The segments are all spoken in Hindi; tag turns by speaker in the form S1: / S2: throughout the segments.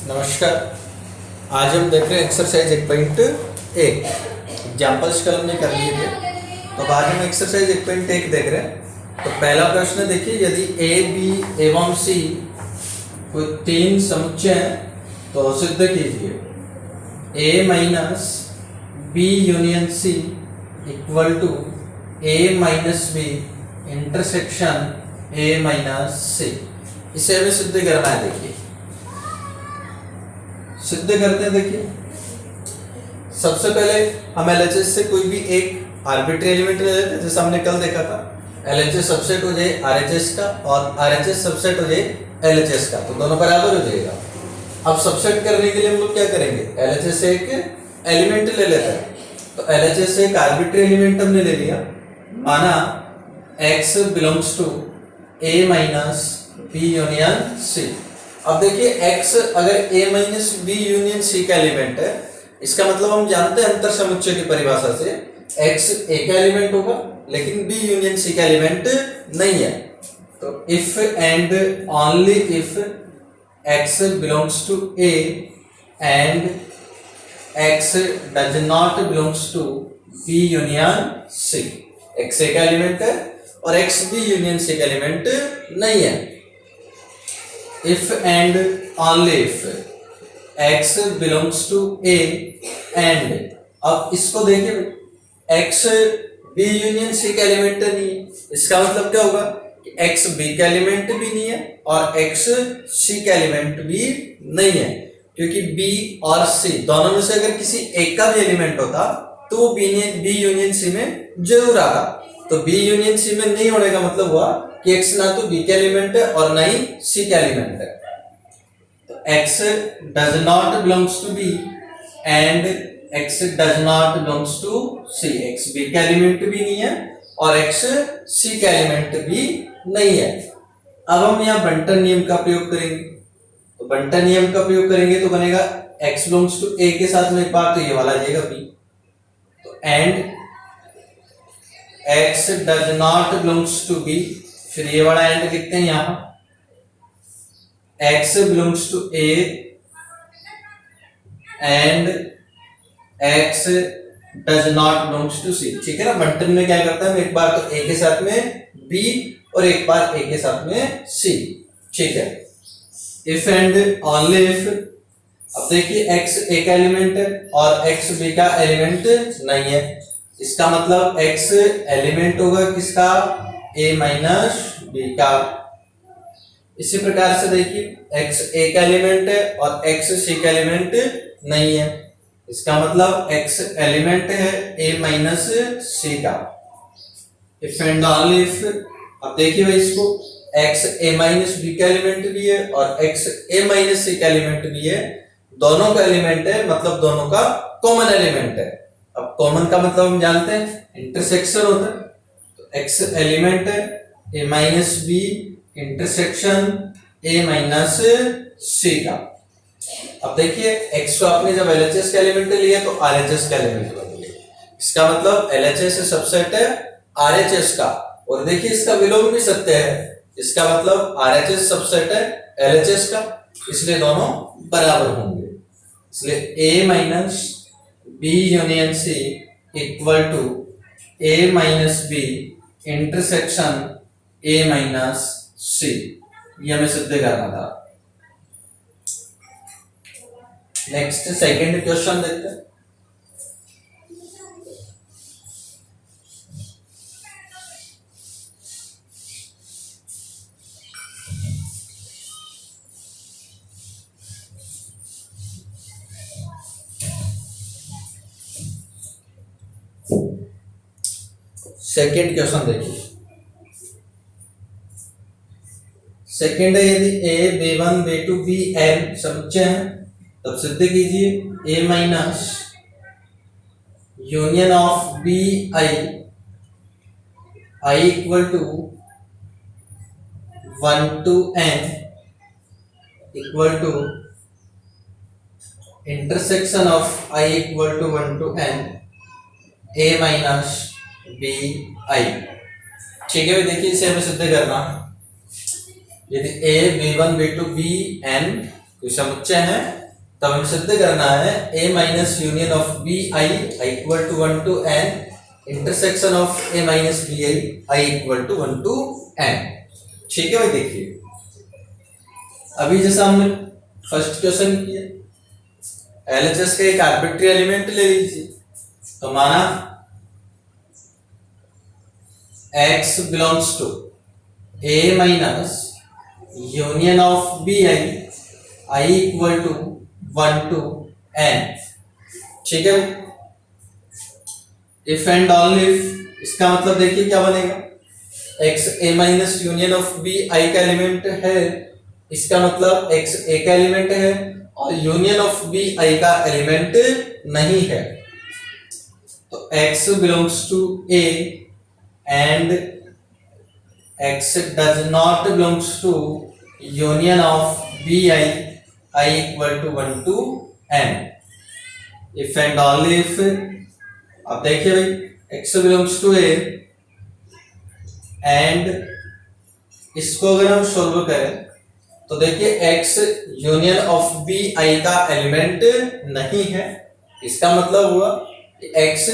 S1: नमस्कार। आज हम देख रहे हैं एक्सरसाइज 1.1 एग्जाम्पल्स कल हमने कर लिए थे। तो अब आज हम एक्सरसाइज 1.1 देख रहे हैं। तो पहला प्रश्न देखिए, यदि ए बी एवं सी कोई तीन समुच्चय हैं तो सिद्ध कीजिए A minus B union C equal to A minus B intersection A minus C. इसे हमें सिद्ध करना है। देखिए सिद्ध करते हैं। देखिए सबसे पहले हम LHS से कोई भी एक आर्बिट्री एलिमेंट ले लेते हैं, जैसे हमने कल देखा था। LHS सबसेट हो जाए RHS का और RHS सबसेट हो जाए LHS का, तो दोनों बराबर हो जाएगा। अब सबसेट करने के लिए हम लोग क्या करेंगे, LHS से एक एलिमेंट ले लेते हैं। तो LHS से एक आर्बिट्री एलिमेंट हमने ले लिया, माना x belongs to a minus B union c. अब देखिए x अगर a minus B union c का एलिमेंट है, इसका मतलब हम जानते हैं अंतर समुच्चय की परिभाषा से x a का एलिमेंट होगा लेकिन b यूनियन c का एलिमेंट नहीं है। तो if and only if x belongs to a and x does not belongs to b union c। x a का एलिमेंट है और x b यूनियन c का एलिमेंट नहीं है। If and only if x belongs to a and, अब इसको देखिए, x b यूनियन c का एलिमेंट नहीं है, इसका मतलब क्या होगा कि x b का एलिमेंट भी नहीं है और x c का एलिमेंट भी नहीं है, क्योंकि b और c दोनों में से अगर किसी एक का भी एलिमेंट होता तो वो b यूनियन c में जरूर आता। तो b यूनियन c में नहीं होने का मतलब हुआ कि x ना तो b का एलिमेंट है और ना ही c का एलिमेंट है। तो x does not belongs to b and x does not belongs to c। x b का एलिमेंट भी नहीं है और x c का एलिमेंट भी नहीं है। अब हम यहाँ बंटन नियम का प्रयोग करेंगे। तो बंटन नियम का प्रयोग करेंगे तो बनेगा x बिलोंग्स टू a के साथ में एक बार तो ये वाला आ जाएगा b। तो and x does not belongs to b, फिर ये वाला एंड लिखते हैं यहां, x belongs to a and x does not belongs to c। ठीक है ना। बंटन में क्या करता है, एक बार तो a के साथ में b और एक बार a के साथ में c। ठीक है। इफ एंड ओनली इफ, अब देखिए x a का एलिमेंट है और x b का एलिमेंट नहीं है, इसका मतलब x एलिमेंट होगा किसका, a माइनस b का। इसी प्रकार से देखिए x a का एलिमेंट है और x c का एलिमेंट नहीं है, इसका मतलब x एलिमेंट है a माइनस c का। इफ एंड ओनली इफ, अब देखिए भाई इसको, x a माइनस b का एलिमेंट भी है और x a माइनस c का एलिमेंट भी है, दोनों का एलिमेंट है, मतलब दोनों का कॉमन एलिमेंट है। अब कॉमन का मतलब हम जानते हैं इंटरसेक्शन होता है। तो x एलिमेंट है a minus B intersection a minus c का। अब देखिए x को आपने जब LHS का एलिमेंट लिया तो RHS का एलिमेंट बन गया, इसका मतलब LHS सबसेट है RHS का। और देखिए इसका विलोम भी सत्य है, इसका मतलब RHS सबसेट है LHS का, इसलिए दोनों बराबर होंगे। इसलिए a minus b union c equal to a minus b intersection a minus c। ये हमें सिद्ध करना था। नेक्स्ट सेकंड क्वेश्चन देखते हैं। सेकंड क्वेश्चन देखिए। सेकंड है, यदि a b1 b2 bn समुच्चय है तब सिद्ध कीजिए a minus union of b i equal to 1 to n equal to intersection of i equal to 1 to n a minus b i। ठीक है, देखिए इसे हमें सिद्ध करना। यदि a b1 b2 bn कोई समुच्चय है तब हमें सिद्ध करना है a minus union of B I equal to 1 to n intersection of a minus B I equal to 1 to n। ठीक है भाई, देखिए अभी जैसा हमने फर्स्ट क्वेश्चन किया, एलएचएस का एक आर्बिट्री एलिमेंट ले लीजिए, तो माना x belongs to a minus union of B I equal to 1 to n। ठीक है, इफ एंड ओनली इफ, इसका मतलब देखिए क्या बनेगा, x a minus union of b i का एलिमेंट है, इसका मतलब x a का एलिमेंट है और यूनियन ऑफ b i का एलिमेंट नहीं है, तो x belongs to a and x does not belongs to union of b I equal to 1 to n। If and only if, अब देखिए भाई x belongs to a and इसको अगर हम सोल्व करें तो देखिए x union of B I का एलिमेंट नहीं है, इसका मतलब हुआ कि x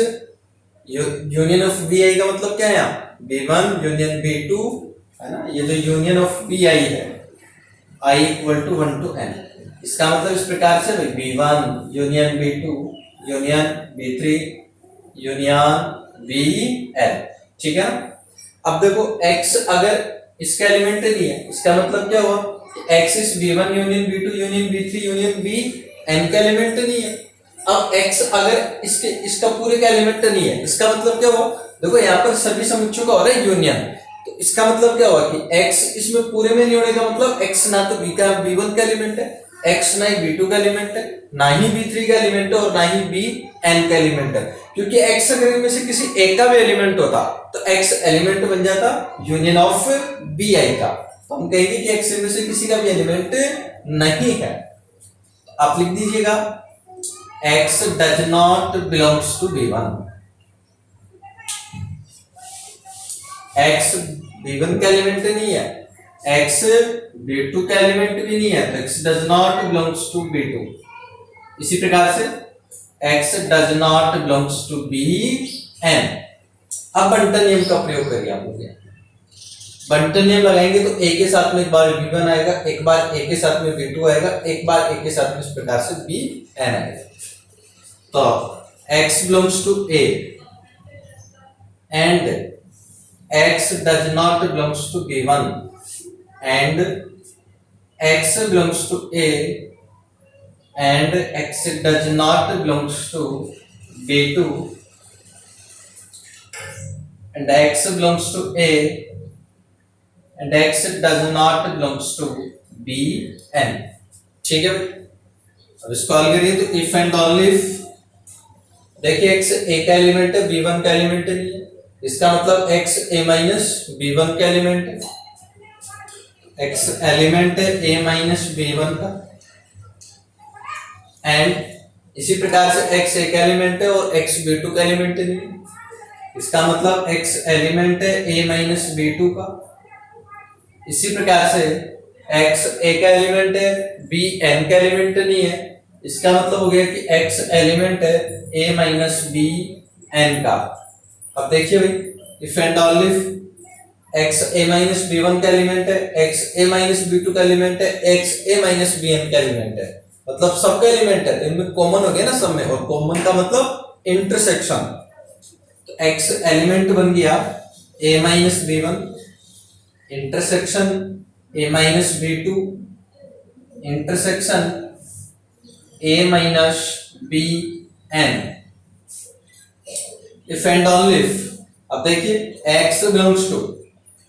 S1: union of B I का मतलब क्या है, यहाँ b1 यूनियन b2 है ना, ये जो यूनियन ऑफ बी आई है i equal to 1 to n, इसका मतलब इस प्रकार से भाई b1 union b2 union b3 union bn। ठीक है ना। अब देखो x अगर इसका एलिमेंट नहीं है, इसका मतलब क्या हुआ, x इस b1 union b2 union b3 union bn का एलिमेंट नहीं है। अब x अगर इसका पूरे का एलिमेंट नहीं है, इसका मतलब क्या हुआ, देखो यहाँ पर सभी समुच्चयों का हो रहा है यूनियन, तो इसका मतलब क्या हुआ कि x इसमें पूरे में नहीं होने का मतलब x ना तो b1 का एलिमेंट है, x ना ही b2 का एलिमेंट है, ना ही b3 का एलिमेंट है और ना ही bn का एलिमेंट है, क्योंकि x अगर इनमें से किसी एक का भी एलिमेंट होता तो x एलिमेंट बन जाता यूनियन ऑफ bi का, तो हम कहेंगे कि x इनमें से किसी का भी एलिमेंट नहीं है। तो आप लिख दीजिएगा x does not belongs to b1, x b1 का एलिमेंट नहीं है, x b2 का एलिमेंट भी नहीं है, तो x does not belongs to b2। इसी प्रकार से x does not belongs to bn। अब बंटन नियम का प्रयोग करिए आप लोग, बंटन नियम लगाएंगे तो a के साथ में एक बार b1 आएगा, एक बार a के साथ में b2 आएगा, एक बार a के साथ में इस प्रकार से bn आएगा। तो x belongs to a and x does not belongs to b1 and x belongs to a and x does not belongs to b2 and x belongs to a and x does not belongs to bn। ठीक है, अब इसको हल करिए तो इफ एंड ओनली इफ, देखिए x a का एलिमेंट है, b1 का एलिमेंट नहीं है, इसका मतलब x a माइनस b1 का एलिमेंट है, x एलिमेंट है a माइनस b1 का, एंड इसी प्रकार से x a का एलिमेंट है और x b2 का एलिमेंट नहीं है, इसका मतलब x एलिमेंट है a माइनस b2 का। इसी प्रकार से x a का एलिमेंट है bn का एलिमेंट नहीं है, इसका मतलब हो गया कि x एलिमेंट है a माइनस bn का। अब देखिए भाई if and only if x a minus b1 का एलिमेंट है, x a माइनस b2 का एलिमेंट है, x a माइनस bn का एलिमेंट है, मतलब सबका एलिमेंट है, इनमें कॉमन हो गया ना सब में, और कॉमन का मतलब इंटरसेक्शन, तो x एलिमेंट बन गया a minus b1 intersection a minus b2 intersection a minus bn। If and only if, अब देखिए x बिलोंग्स टू,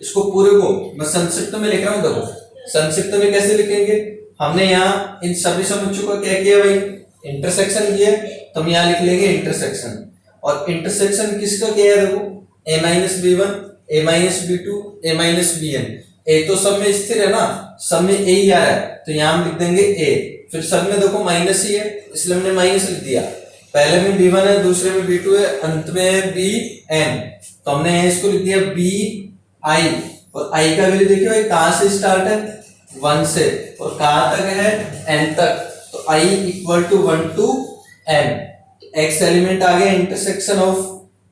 S1: इसको पूरे को मैं संक्षिप्त में लिख रहा हूं, देखो संक्षिप्त में कैसे लिखेंगे, हमने यहाँ इन सभी समुच्चयों को क्या किया भाई, इंटरसेक्शन किया, तो हम यहाँ लिख लेंगे इंटरसेक्शन, और इंटरसेक्शन किसका किया है, देखो a minus b1 a minus b2 a minus bn, a तो सब में स्थिर है ना, सब में a ही आ रहा है, तो यहाँ हम लिख देंगे a, फिर सब में देखो माइनस ही है इसलिए हमने माइनस लिख दिया, पहले में b1 है, दूसरे में b2 है, अंत में है bn, तो हमने इसको लिख दिया bi, और i का वैल्यू देखिए भाई कहां से स्टार्ट है, 1 से और कहां तक है n तक, तो i equal to 1 to n, x element आ गया intersection of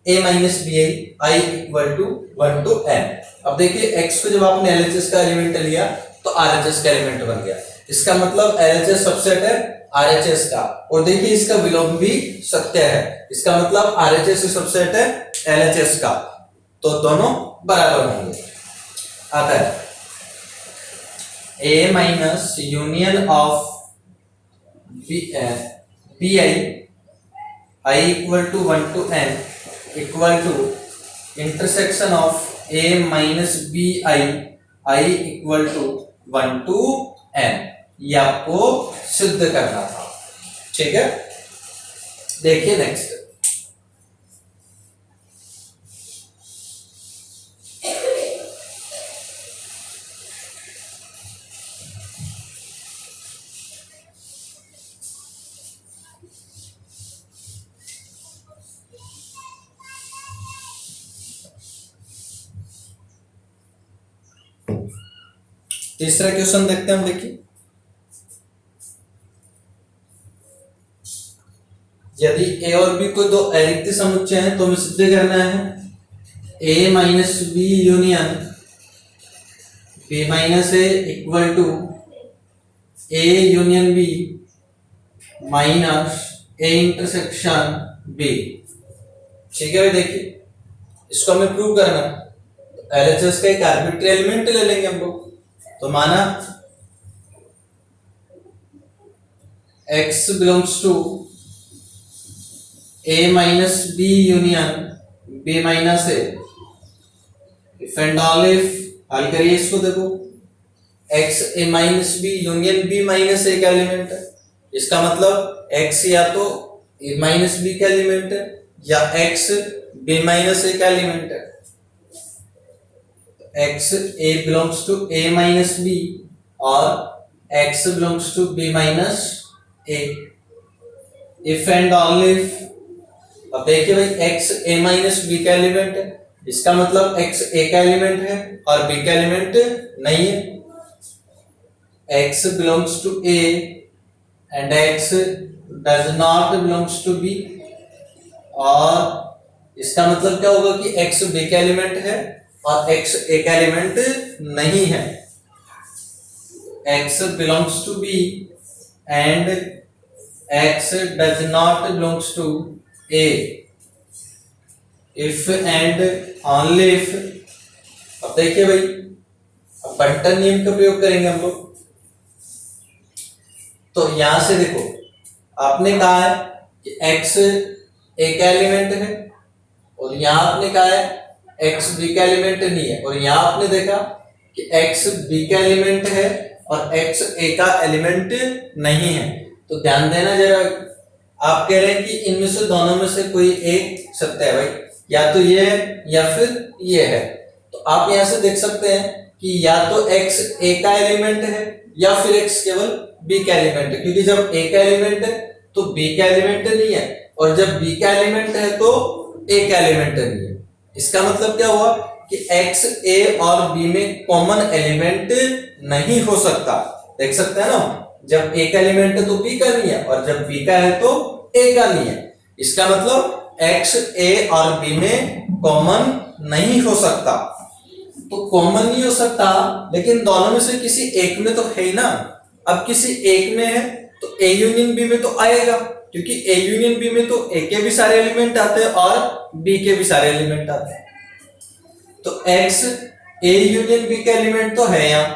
S1: a minus B I equal to 1 to n। अब देखिए x को जब आपने LHS का एलिमेंट लिया तो RHS का एलिमेंट बन गया, इसका मतलब LHS सबसेट है RHS का, और देखिए इसका विलोम भी सत्य है, इसका मतलब RHS सबसेट है LHS का, तो दोनों बराबर होंगे। आता है A minus union of B I equal to 1 to n equal to intersection of A minus B I equal to 1 to n, ये आपको सिद्ध करना था। ठीक है, देखिए नेक्स्ट। तीसरा क्वेश्चन देखते हैं हम। देखिए, यदि a और b को दो अरिक्त समुच्चय हैं तो हमें सिद्ध करना है a minus B union b minus a equal to a union b minus a intersection b। ठीक है भाई, देखिए इसको हमें प्रूव करना है, LHS का एक आर्बिट्री एलिमेंट ले लेंगे हम लोग, तो माना x belongs to a minus B union b minus a, if and all if, हल करिए इसको, देखो x a minus B union b minus a का एलिमेंट है, इसका मतलब x या तो a माइनस b का एलिमेंट है या x b माइनस a का एलिमेंट है। x a belongs to a minus b और x belongs to b minus a, if and only if. अब देखिए भाई x a माइनस b का एलिमेंट है, इसका मतलब x a का एलिमेंट है और b का एलिमेंट नहीं है। x belongs to a and x does not belongs to b, और इसका मतलब क्या होगा कि x b का एलिमेंट है और x a का एलिमेंट नहीं है। x belongs to b and x does not belongs to a, if and only if। अब देखिए भाई, अब बंटन नियम का प्रयोग करेंगे हम लोग, तो यहां से देखो आपने कहा है कि x a का एलिमेंट है और यहां आपने कहा है x b का एलिमेंट नहीं है, और यहां आपने देखा कि x b का एलिमेंट है और x a का एलिमेंट नहीं है। तो ध्यान देना जरा, आप कह रहे हैं कि इनमें से दोनों में से कोई एक सत्य है भाई, या तो ये है या फिर ये है। तो आप यहां से देख सकते हैं कि या तो x a का एलिमेंट है या फिर x केवल b का एलिमेंट है, क्योंकि जब a का एलिमेंट है तो b का एलिमेंट नहीं है, और जब b का एलिमेंट है तो a का एलिमेंट नहीं है। इसका मतलब क्या हुआ कि x a और b में कॉमन एलिमेंट नहीं हो सकता। देख सकते हैं ना, जब a का एलिमेंट है तो b का नहीं है, और जब b का है तो a का नहीं है। इसका मतलब x a और b में कॉमन नहीं हो सकता। तो कॉमन नहीं हो सकता, लेकिन दोनों में से किसी एक में तो है ही ना। अब किसी एक में है तो a यूनियन b में तो आएगा, क्योंकि a यूनियन b में तो a के भी सारे एलिमेंट आते हैं और b के भी सारे एलिमेंट आते हैं। तो x a यूनियन b का एलिमेंट तो है यहां,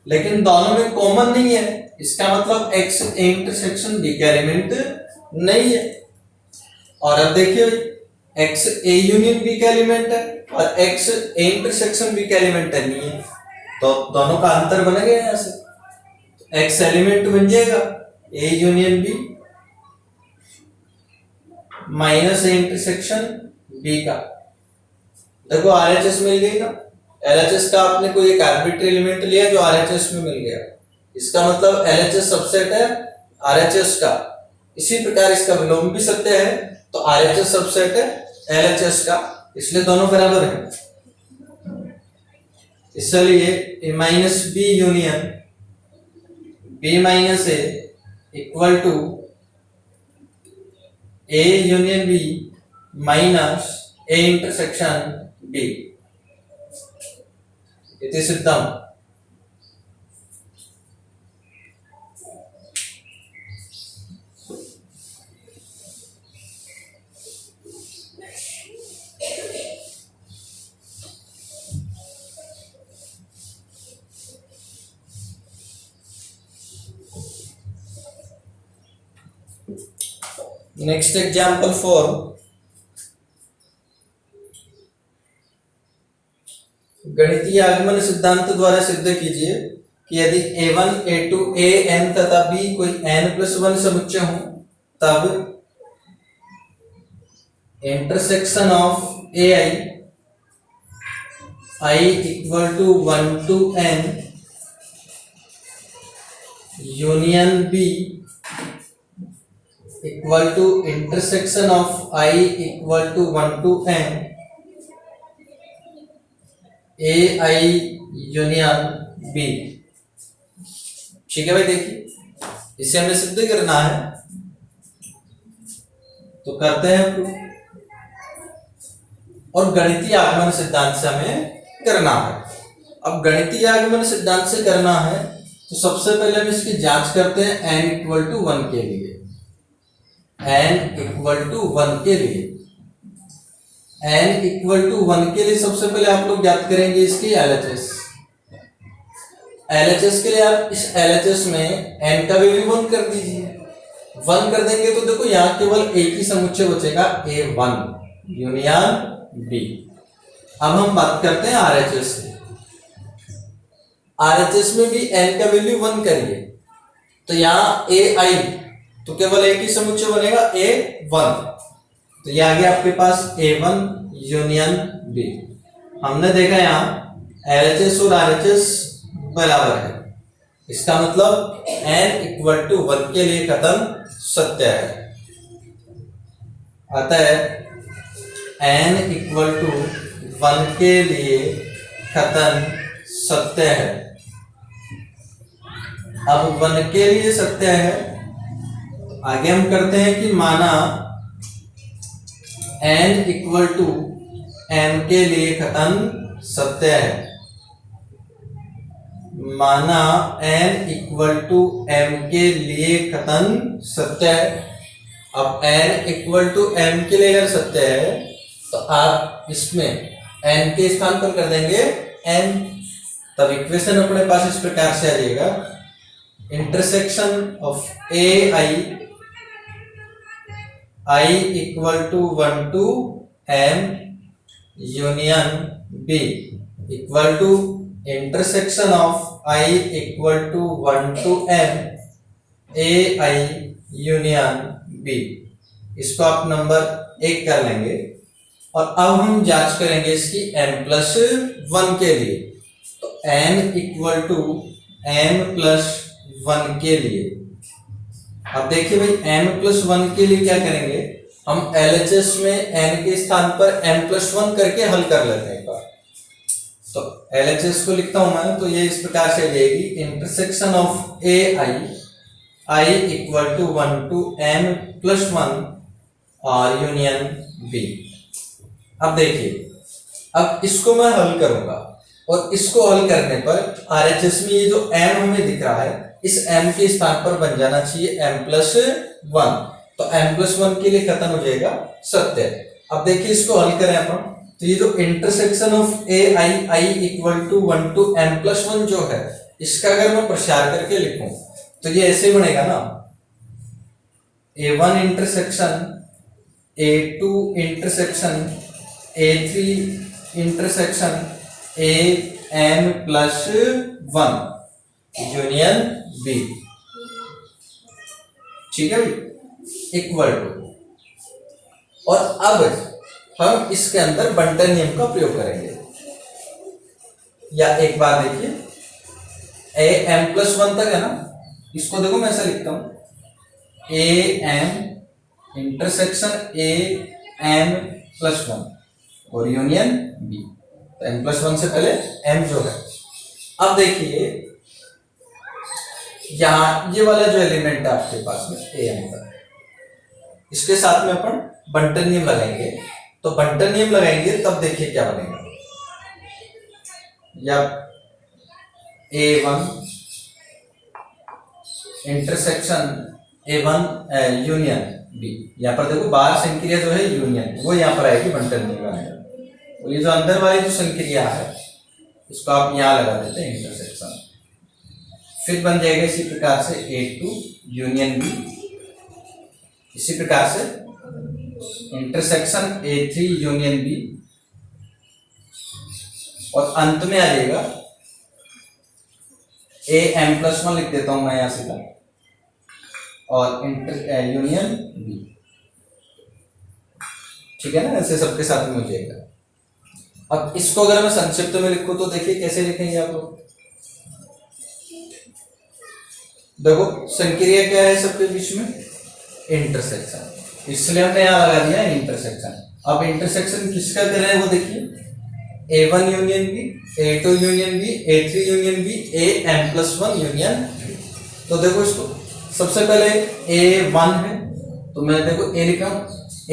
S1: लेकिन दोनों में कॉमन नहीं है। इसका मतलब x a इंटरसेक्शन b का एलिमेंट नहीं है। और अब देखिए x a यूनियन b का एलिमेंट है और x a इंटरसेक्शन b का एलिमेंट नहीं है, तो दोनों का अंतर बनेगा यहां से। x एलिमेंट बन जाएगा a union b minus a intersection b का। देखो RHS मिल गई ना, LHS का आपने कोई एक आर्बिट्री एलिमेंट लिया जो RHS में मिल गया, इसका मतलब LHS सबसेट है RHS का। इसी प्रकार इसका विलोम भी सत्य है, तो RHS सबसेट है LHS का, इसलिए दोनों बराबर है। इसलिए A minus B union B minus A equal to A union B minus A intersection B इति सिद्धम। नेक्स्ट एग्जाम्पल 4, गणितीय आगमन सिद्धांत द्वारा सिद्ध कीजिए कि यदि a1 a2 an तथा b कोई n+1 समुच्चय हो तब intersection of ai I equal to 1 to n union b equal to intersection of I equal to 1 to n A I union B. ठीक है भाई, देखिए इसे हमें सिद्ध करना है तो करते हैं प्रूफ। और गणितीय आगमन सिद्धांत से हमें करना है। अब गणितीय आगमन सिद्धांत से करना है तो सबसे पहले हम इसकी जांच करते हैं n इक्वल टू 1 के लिए। n इक्वल टू 1 के लिए n इक्वल टू 1 के लिए सबसे पहले आप लोग ज्ञात करेंगे इसकी LHS। LHS के लिए आप इस LHS में n का वैल्यू 1 कर दीजिए। 1 कर देंगे तो देखो यहाँ केवल एक ही समुच्चय बचेगा A1 यूनियन B। अब हम बात करते हैं RHS की। RHS में भी n का वैल्यू 1 करिए तो यहाँ AI तो केवल एक ही समुच्चय बनेगा A1, तो ये आ गया आपके पास A1 यूनियन B। हमने देखा यहाँ LHS और RHS बराबर है, इसका मतलब n इक्वल टू 1 के लिए कथन सत्य है। अतः n इक्वल टू 1 के लिए कथन सत्य है। अब 1 के लिए सत्य है तो आगे हम करते हैं कि माना n इक्वल टू m के लिए कथन सत्य है। माना n इक्वल टू m के लिए कथन सत्य है। अब n इक्वल टू m के लिए अगर सत्य है तो आप इसमें n के स्थान पर कर देंगे n, तब इक्वेशन अपने पास इस प्रकार से आ जाएगा intersection of I equal to 1 to m union B equal to intersection of I equal to 1 to m AI union B। इसको आप नंबर 1 कर लेंगे और अब हम जांच करेंगे इसकी m+1 के लिए। तो n इक्वल टू m+1 के लिए अब देखिए भाई m+1 के लिए क्या करेंगे, हम LHS में n के स्थान पर m+1 करके हल कर लेते हैं एक बार। तो LHS को लिखता हूं मैं, तो ये इस प्रकार से जाएगी intersection of I equal to 1 to m+1 और यूनियन B। अब देखिए, अब इसको मैं हल करूंगा और इसको हल करने पर RHS में ये जो m हमें दिख रहा है इस m के स्थान पर बन जाना चाहिए m+1, तो m+1 के लिए कथन हो जाएगा सत्य। अब देखिए इसको हल करें अपन, तो ये जो intersection of I equal to 1 to m+1 जो है इसका अगर मैं प्रसार करके लिखूं तो ये ऐसे बनेगा ना, A1 intersection A2 intersection A3 intersection am+1 union B। ठीक है भाई, इक्वल टू। और अब हम इसके अंदर बंटन नियम का प्रयोग करेंगे। या एक बार देखिए, am+1 तक है ना, इसको देखो मैं ऐसा लिखता हूं am इंटरसेक्शन am+1 और यूनियन B। तो n+1 से पहले m जो है। अब देखिए यहाँ ये वाला जो एलिमेंट है आपके पास में am का, इसके साथ में अपन बंटन नियम लगाएंगे। तो बंटन नियम लगाएंगे तब देखिए क्या बनेगा, या A1 intersection A1 union B, यहाँ पर देखो बाहर संक्रिया जो है यूनियन, वो यहाँ पर आएगी बंटन नियम लगाएगा। और ये जो अंदर वाली जो संक्रिया है इसको आप यहाँ लगा देते हैं इंटरसेक्शन, फिर बन जाएगा इसी प्रकार से A2 यूनियन B, इसी प्रकार से इंटरसेक्शन A3 यूनियन B, और अंत में आ जाएगा AM+1 लिख देता हूं मैं यहां सीधा, और यूनियन B। ठीक है ना, ऐसे सबके साथ में हो जाएगा। अब इसको अगर मैं संक्षिप्त में लिखूं तो देखिए कैसे लिखेंगे आप लोग। देखो संक्रिया क्या है सबके बीच में, इंटरसेक्शन, इसलिए हमने यहां लगा दिया इंटरसेक्शन। अब इंटरसेक्शन किसका कर रहे हैं वो देखिए, A1 union B, A2 union B, A3 union B, AM+1 union B। तो देखो इसको सबसे पहले A1 है तो मैं देखो A लिखा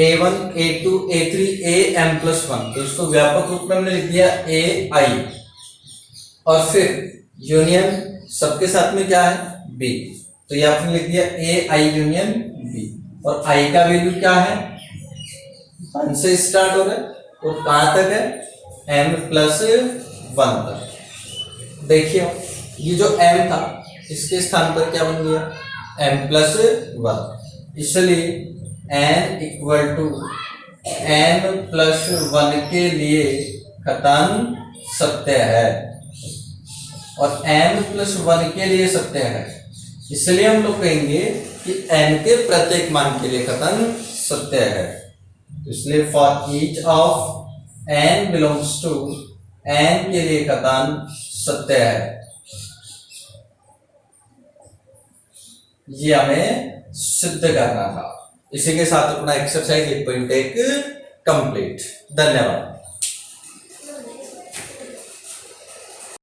S1: A1 A2 A3 AM+1, तो इसको व्यापक रूप में हमने लिख दिया AI, और फिर यूनियन सबके साथ में क्या है B, तो ये आपने लिख दिया AI यूनियन B। और I का वैल्यू क्या है, 1 से स्टार्ट हो रहा है और कहां तक है m+1 तक। देखिए ये जो m था इसके स्थान पर क्या बन गया m+1, इसलिए n = n+1 के लिए कथन सत्य है, और n+1 के लिए सत्य है, इसलिए हम लोग कहेंगे कि n के प्रत्येक मान के लिए कथन सत्य है। इसलिए for each of n belongs to n के लिए कथन सत्य है। ये हमें सिद्ध करना था। इसी के साथ अपना एक्सरसाइज 8.1 कंप्लीट। धन्यवाद।